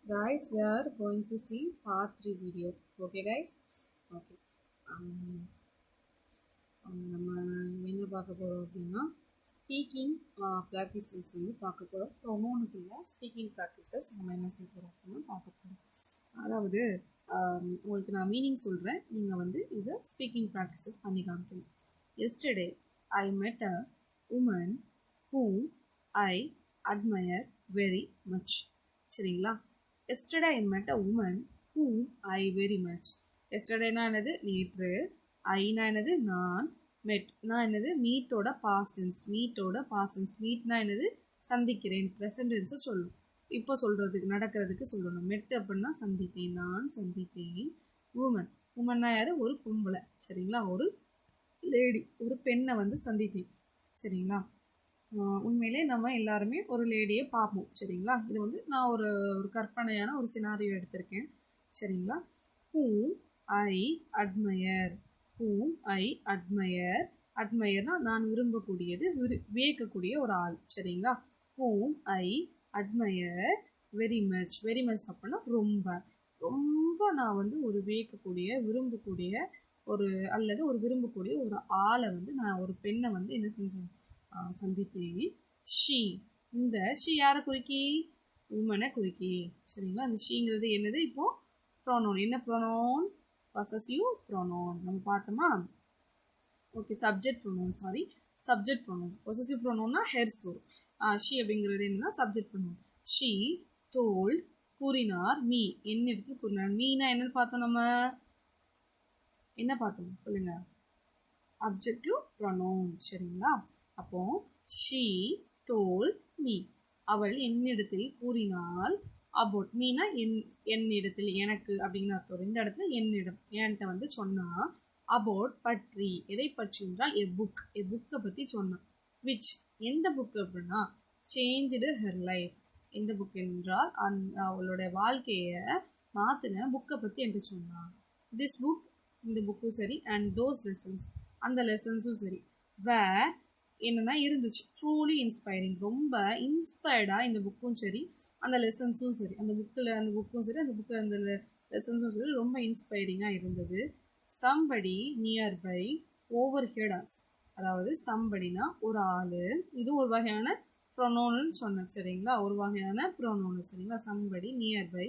Guys, we are going to see part 3 video. Okay, guys? Okay. நம்ம என்ன பார்க்க போகிறோம் அப்படின்னா ஸ்பீக்கிங் ப்ராக்டிசஸ் வந்து பார்க்க போகிறோம். ப்ரொனோனுக்குள்ள ஸ்பீக்கிங் ப்ராக்டிசஸ் நம்ம என்ன செய்ய போகிறோம் அப்படின்னு பார்க்க போகிறோம். அதாவது உங்களுக்கு நான் மீனிங் சொல்கிறேன், நீங்கள் வந்து இதை ஸ்பீக்கிங் ப்ராக்டிசஸ் பண்ணி காமிக்கணும். Yesterday I met a woman whom I admire very much. சரிங்களா? Yesterday I met a woman whom I very much. எஸ்டர்டேனா என்னது? நேற்று. ஐனா என்னது? நான். மெட்னா என்னது? மீட்டோட பாஸ்டன்ஸ். மீட்னா என்னது? சந்திக்கிறேன். ப்ரெசன்ட் டென்ஸை சொல்லணும். இப்போ சொல்கிறதுக்கு நடக்கிறதுக்கு சொல்லணும். மெட் அப்படின்னா சந்தித்தேன், நான் சந்தித்தேன். உமன்னா யார்? ஒரு பொம்பளை. சரிங்களா? ஒரு லேடி, ஒரு பெண்ணை வந்து சந்தித்தேன். சரிங்களா? உண்மையிலே நம்ம எல்லாருமே ஒரு லேடியை பார்ப்போம். சரிங்களா? இது வந்து நான் ஒரு கற்பனையான ஒரு சினாரியோ எடுத்திருக்கேன். சரிங்களா? whom I admire. அட்மயர்னா நான் விரும்பக்கூடியது, வியக்கக்கூடிய ஒரு ஆள். சரிங்களா? whom I admire very much. அப்படின்னா ரொம்ப நான் வந்து ஒரு வியக்கக்கூடிய, விரும்பக்கூடிய ஒரு அல்லது ஒரு விரும்பக்கூடிய ஒரு ஆளை வந்து நான் ஒரு பெண்ணை வந்து என்ன செஞ்சேன்? சந்தித்தேன். ஷீ, இந்த ஷீ யாரை குறிக்கி? உமனை குறிக்கி. சரிங்களா? அந்த ஷீங்கிறது என்னது? இப்போ ப்ரோனோன். என்ன ப்ரோனோன்? Possessive pronoun. நம்ம பார்த்தோமா? Okay, subject pronoun. பொசசிவ் ப்ரோனோன்னா ஹெர்ஸ் வரும். ஷீ அப்படிங்கிறது என்னன்னா சப்ஜெக்ட் ப்ரோனோன். ஷீ டோல்ட், கூறினார். மீ, என்னிடத்தில் கூறினார். மீனா என்னன்னு பார்த்தோம்? நம்ம என்ன பார்த்தோம் சொல்லுங்க? Objective pronoun. சரிங்களா? அப்போ ஷீ டோல்ட் மீ, அவள் என்னிடத்தில் கூறினாள். அபவுட், மீனா என்னிடத்தில், எனக்கு அப்படின்னு அர்த்தம். இந்த இடத்துல என்னிடம், என்கிட்ட வந்து சொன்னா. அபவுட், பற்றி. எதை பற்றி என்றால் புக்கை பற்றி சொன்னான். விச், எந்த புக் அப்படின்னா சேஞ்ச்டு ஹெர் லைஃப். எந்த புக் என்றால் அவளுடைய வாழ்க்கையை மாற்றின புக்கை பற்றி என்கிட்ட சொன்னான். திஸ் புக், இந்த புக்கும் சரி, அண்ட் தோஸ் லெசன்ஸ், அந்த லெசன்ஸும் சரி. வேர், என்னன்னா இருந்துச்சு. ட்ரூலி இன்ஸ்பைரிங், ரொம்ப இன்ஸ்பயர்டாக இந்த புக்கும் சரி, அந்த லெசன்ஸும் சரி. அந்த புக்கும் சரி, அந்த லெசன்ஸும் சரி ரொம்ப இன்ஸ்பைரிங்காக இருந்தது. சம்படி நியர்பை ஓவர்ஹெட் அஸ், அதாவது சம்படினா ஒரு ஆள். இது ஒரு வகையான ப்ரொனோன்னு சொன்னேன். சரிங்களா? ஒரு வகையான ப்ரொனோனு. சரிங்களா? சம்படி நியர்பை,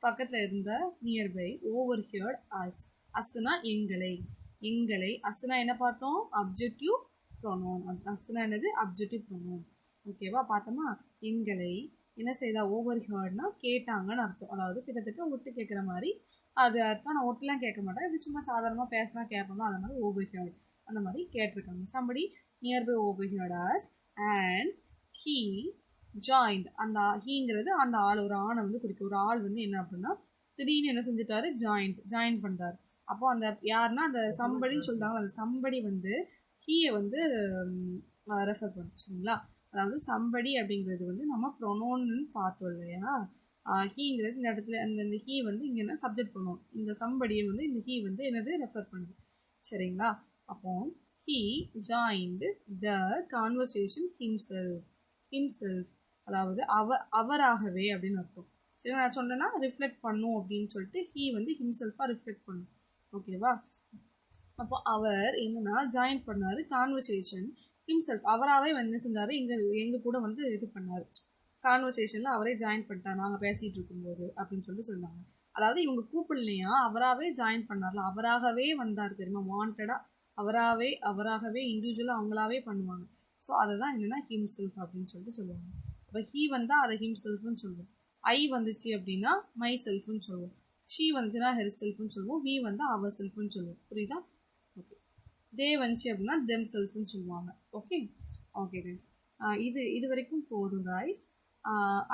பக்கத்தில் இருந்த. நியர்பை ஓவர்ஹெட் அஸ், அஸ்னா எங்களை. அஸ்னா என்ன பார்த்தோம்? Objective pronoun. அஸ்னா என்னது? Objective pronoun. ஓகேவா? பார்த்தோமா? எங்களை என்ன செய்தா? ஓவர்ஹெர்ட்னா கேட்டாங்கன்னு அர்த்தம். அதாவது கிட்டத்தட்ட ஒட்டு கேட்குற மாதிரி. அது அர்த்தம். நான் ஒட்டுலாம் கேட்க மாட்டேன், இது சும்மா சாதாரணமாக பேசினா கேட்போம், அந்த மாதிரி ஓவர்ஹெர்ட் அந்த மாதிரி கேட்டிருக்காங்க. Somebody nearby overheard us and he joined. அந்த ஹீங்கிறது அந்த ஆள், ஒரு ஆணை வந்து குறிக்கும். ஒரு ஆள் வந்து என்ன அப்படின்னா திடீர்னு என்ன செஞ்சுட்டாரு? ஜாயின் பண்ணுறாரு. அப்போ அந்த யாருன்னா அந்த சம்படின்னு சொல்லிட்டாங்க. அந்த சம்படி வந்து ஹீயை வந்து ரெஃபர் பண்ணும். சரிங்களா? அதாவது சம்படி அப்படிங்கிறது வந்து நம்ம ப்ரொனோன்னு பார்த்தோம் இல்லையா? ஹீங்கிறது இந்த இடத்துல அந்த ஹீ வந்து இங்கே என்ன சப்ஜெக்ட் ப்ரொனோன். இந்த சம்படியை வந்து இந்த ஹீ வந்து என்னது ரெஃபர் பண்ணுது. சரிங்களா? அப்போ he joined the conversation himself, அதாவது அவராகவே அப்படின்னு அர்த்தம். சரி, நான் சொன்னேன்னா ரிஃப்ளெக்ட் பண்ணும் அப்படின்னு சொல்லிட்டு ஹீ வந்து ஹிம்செல்ஃபாக ரிஃப்ளெக்ட் பண்ணும். ஓகேவா? அப்போ அவர் என்னன்னா ஜாயின் பண்ணார் கான்வர்சேஷன் ஹிம்செல்ஃப், அவராகவே வந்து செஞ்சார். எங்கள் கூட வந்து இது பண்ணார். கான்வர்சேஷனில் அவரே ஜாயின் பண்ணிட்டார் நாங்கள் பேசிகிட்டு இருக்கும்போது அப்படின்னு சொல்லிட்டு சொன்னாங்க. அதாவது இவங்க கூப்பிடலையா, அவராகவே ஜாயின் பண்ணார்ல, அவராகவே வந்தார். தெரியுமா? வாண்டடாக அவராகவே இண்டிவிஜுவலாக அவங்களாவே பண்ணுவாங்க. ஸோ அதை தான் என்னென்னா ஹிம்செல்ஃப் அப்படின்னு சொல்லிட்டு சொல்லுவாங்க. இப்போ ஹீ வந்தால் அதை ஹிம்செல்ஃப்னு சொல்லுவோம். ஐ வந்துச்சு அப்படின்னா மை செல்ஃப்னு சொல்லுவோம். ஷீ வந்துச்சுன்னா ஹெர் செல்ஃப்னு சொல்லுவோம். வி வந்து அவர் செல்ஃப்னு சொல்லுவோம். புரியுதா? ஓகே. தே வந்துச்சு அப்படின்னா தெம் செல்ஸ்ன்னு சொல்லுவாங்க. ஓகே கைஸ், இது வரைக்கும் போதும் கைஸ்.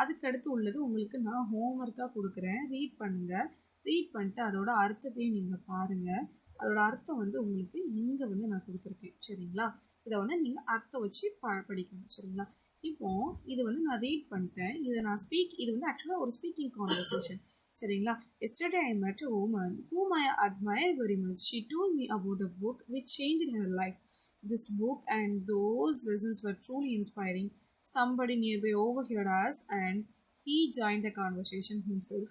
அதுக்கடுத்து உள்ளது உங்களுக்கு நான் ஹோம்ஒர்க்காக கொடுக்குறேன். ரீட் பண்ணுங்கள். ரீட் பண்ணிட்டு அதோட அர்த்தத்தையும் நீங்கள் பாருங்கள். அதோட அர்த்தம் வந்து உங்களுக்கு இங்கே வந்து நான் கொடுத்துருக்கேன். சரிங்களா? இதை வந்து நீங்கள் அர்த்தம் வச்சு படிக்கணும். சரிங்களா? இப்போது இது வந்து நான் ரீட் பண்ணிட்டேன். இது வந்து ஆக்சுவலாக ஒரு ஸ்பீக்கிங் கான்வர்சேஷன். சரிங்களா? Yesterday I met a woman whom I admire very much. She told me about a book which changed her life. This book and those lessons were truly inspiring. Somebody nearby overheard us and he joined the conversation himself,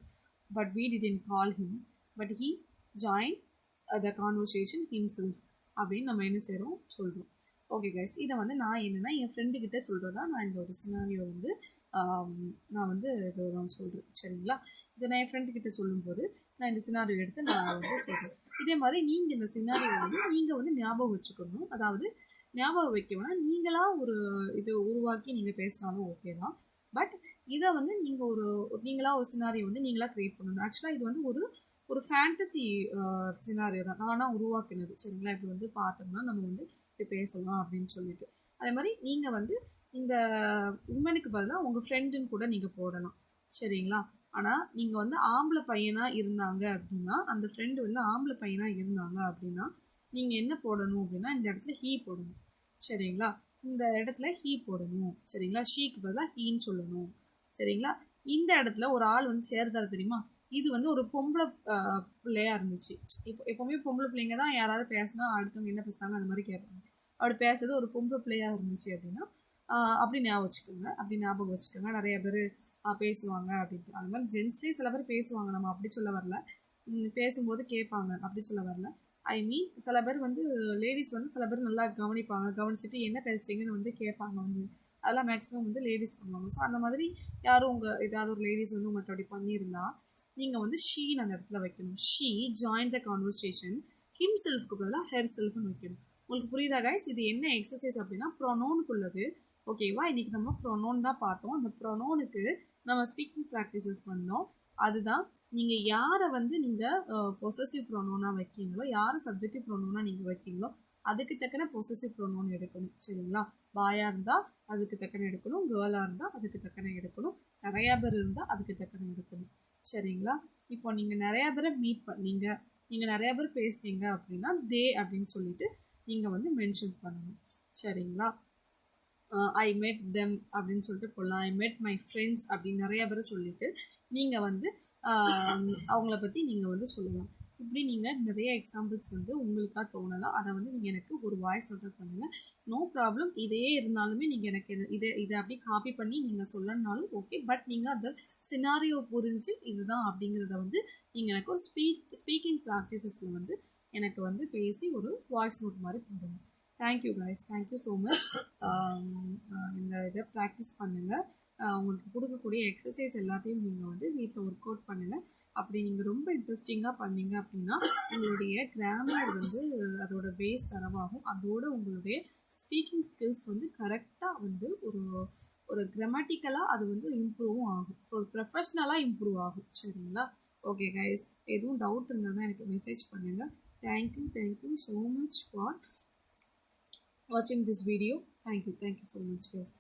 but we didn't call him, but he joined the conversation himself அப்படின்னு நம்ம என்ன செய்கிறோம் சொல்கிறோம். Okay guys, இதை வந்து நான் என்னென்னா என் ஃப்ரெண்டுக்கிட்ட சொல்கிறதா நான் இந்த ஒரு சினாரியோ வந்து நான் வந்து இது நான் சொல்கிறேன். சரிங்களா, இதை நான் என் ஃப்ரெண்டுக்கிட்ட சொல்லும்போது நான் இந்த சினாரியோ எடுத்து நான் வந்து சொல்கிறேன். இதே மாதிரி நீங்கள் இந்த சினாரியோ வந்து நீங்கள் வந்து ஞாபகம் வச்சுக்கணும். அதாவது ஞாபகம் வைக்க வேணால் நீங்களாக ஒரு இது உருவாக்கி நீங்கள் பேசினாலும் ஓகே தான். பட் இதை வந்து நீங்கள் நீங்களாக ஒரு சினாரியோ வந்து நீங்களாக க்ரியேட் பண்ணணும். ஆக்சுவலாக இது வந்து ஒரு ஃபேண்டசி சினாரியோ தான், நானாக உருவாக்கினது. சரிங்களா, இப்படி வந்து பார்த்தோம்னா நம்ம வந்து இப்படி பேசலாம் அப்படின்னு சொல்லிட்டு. அதே மாதிரி நீங்கள் வந்து இந்த உமனுக்கு பதிலாக உங்கள் ஃப்ரெண்டுன்னு கூட நீங்கள் போடலாம். சரிங்களா, ஆனால் நீங்கள் வந்து ஆம்பளை பையனாக இருந்தாங்க அப்படின்னா, அந்த ஃப்ரெண்டு வந்து ஆம்பளை பையனாக இருந்தாங்க அப்படின்னா நீங்கள் என்ன போடணும் அப்படின்னா இந்த இடத்துல ஹீ போடணும். சரிங்களா, இந்த இடத்துல ஹீ போடணும். சரிங்களா, ஷீக்கு பதிலாக ஹீன்னு சொல்லணும். சரிங்களா, இந்த இடத்துல ஒரு ஆள் வந்து சேர்ந்தாரு தெரியுமா, இது வந்து ஒரு பொம்பளை பிள்ளையாக இருந்துச்சு. எப்போவுமே பொம்பளை பிள்ளைங்க தான் யாராவது பேசினா அடுத்தவங்க என்ன பேசுனாங்க அந்த மாதிரி கேட்பாங்க. அப்படி பேசுறது ஒரு பொம்பளை பிள்ளையாக இருந்துச்சு அப்படின்னா அப்படி ஞாபகம் வச்சுக்கோங்க. நிறைய பேர் பேசுவாங்க அப்படின்ட்டு. அது மாதிரி ஜென்ஸ்லேயே சில பேர் பேசுவாங்க, நம்ம அப்படி சொல்ல வரல. பேசும்போது கேட்பாங்க அப்படி சொல்ல வரல. ஐ மீன் சில பேர் வந்து லேடிஸ் வந்து சில பேர் நல்லா கவனிச்சுட்டு என்ன பேசுறீங்கன்னு வந்து கேட்பாங்க. வந்து அதெல்லாம் மேக்ஸிமம் வந்து லேடிஸ் பண்ணுவாங்க. ஸோ அந்த மாதிரி யாரும் ஏதாவது ஒரு லேடிஸ் வந்து உங்கள்கிட்ட அப்படி பண்ணியிருந்தா நீங்கள் வந்து ஷீன்னு அந்த இடத்துல வைக்கணும். She join the conversation him செல்ஃப்க்கு பதிலாக ஹெர் செல்ஃப்னு வைக்கணும். உங்களுக்கு புரியுதா கைஸ்? இது என்ன எக்ஸசைஸ் அப்படின்னா ப்ரொனோனுக்குள்ளது. ஓகேவா, இன்னைக்கு நம்ம ப்ரொனோன் தான் பார்த்தோம். அந்த ப்ரொனோனுக்கு நம்ம ஸ்பீக்கிங் ப்ராக்டிசஸ் பண்ணோம். அதுதான் நீங்கள் யாரை வந்து நீங்கள் பொசசிவ் ப்ரொனோனாக வைக்கீங்களோ, யாரை சப்ஜெக்டிவ் ப்ரொனோனாக நீங்கள் வைக்கீங்களோ அதுக்கு தக்கன பொசசிவ் ப்ரொனோன் எடுக்கணும். சரிங்களா, பாயாக இருந்தால் அதுக்கு தக்கன எடுக்கணும், கேர்ளாக இருந்தால் அதுக்கு தக்கன எடுக்கணும், நிறையா பேர் இருந்தால் அதுக்கு தக்கன எடுக்கணும். சரிங்களா, இப்போ நீங்கள் நிறையா பேரை மீட் பண்ணீங்க, நீங்கள் நிறையா பேர் பேசிட்டீங்க அப்படின்னா தே அப்படின்னு சொல்லிட்டு நீங்கள் வந்து மென்ஷன் பண்ணணும். சரிங்களா, ஐ மெட் தெம் அப்படின்னு சொல்லிட்டு போடலாம். ஐ மெட் மை ஃப்ரெண்ட்ஸ் அப்படின்னு நிறையா பேரை சொல்லிட்டு நீங்கள் வந்து அவங்கள பற்றி நீங்கள் வந்து சொல்லலாம். இப்படி நீங்கள் நிறைய எக்ஸாம்பிள்ஸ் வந்து உங்களுக்காக தோணலாம். அதை வந்து நீங்கள் எனக்கு ஒரு வாய்ஸ் நோட் பண்ணுங்கள். No problem. இதே இருந்தாலுமே நீங்கள் எனக்கு இதை அப்படி காப்பி பண்ணி நீங்கள் சொல்லணுனாலும் ஓகே. பட் நீங்கள் அந்த சினாரியோ புரிஞ்சு இதுதான் அப்படிங்கிறத வந்து நீங்கள் எனக்கு ஒரு ஸ்பீக்கிங் ப்ராக்டிசஸில் வந்து எனக்கு வந்து பேசி ஒரு வாய்ஸ் நோட் மாதிரி போடுங்க. Thank you guys, thank you so much. இந்த இதை ப்ராக்டிஸ் பண்ணுங்கள். உங்களுக்கு கொடுக்கக்கூடிய எக்ஸசைஸ் எல்லாத்தையும் நீங்கள் வந்து வீட்டில் ஒர்க் அவுட் பண்ணுங்கள். அப்படி நீங்கள் ரொம்ப இன்ட்ரெஸ்டிங்காக பண்ணீங்க அப்படின்னா உங்களுடைய கிராமர் வந்து அதோட பேஸ் தரவாகும். அதோட உங்களுடைய ஸ்பீக்கிங் ஸ்கில்ஸ் வந்து கரெக்டாக வந்து ஒரு கிராமட்டிக்கலாக அது வந்து இம்ப்ரூவும் ஆகும், ஒரு ப்ரொஃபஷ்னலாக இம்ப்ரூவ் ஆகும். சரிங்களா, ஓகே கைஸ், எதுவும் டவுட் இருந்தால் தான் எனக்கு மெசேஜ் பண்ணுங்கள். Thank you so much for watching this video. Thank you so much guys.